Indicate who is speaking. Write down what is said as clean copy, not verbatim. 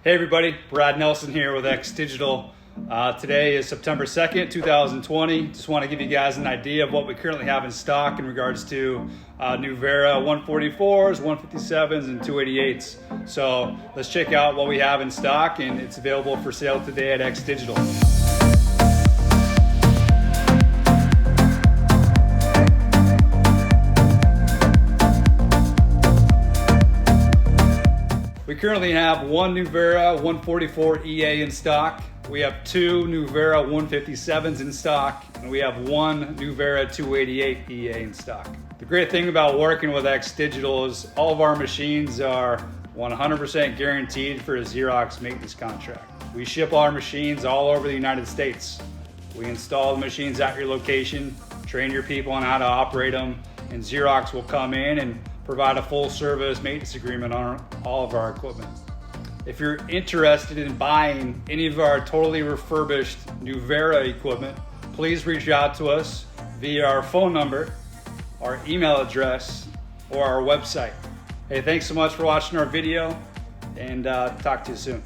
Speaker 1: Hey everybody, Brad Nelson here with X Digital. Today is September 2nd, 2020. Just want to give you guys an idea of what we currently have in stock in regards to Nuvera 144s, 157s, and 288s. So let's check out what we have in stock, and it's available for sale today at X Digital. We currently have one Nuvera 144 EA in stock. We have two Nuvera 157s in stock, and we have one Nuvera 288 EA in stock. The great thing about working with X Digital is all of our machines are 100% guaranteed for a Xerox maintenance contract. We ship our machines all over the United States. We install the machines at your location, train your people on how to operate them, and Xerox will come in and provide a full service maintenance agreement on all of our equipment. If you're interested in buying any of our totally refurbished Nuvera equipment, please reach out to us via our phone number, our email address, or our website. Hey, thanks so much for watching our video, and talk to you soon.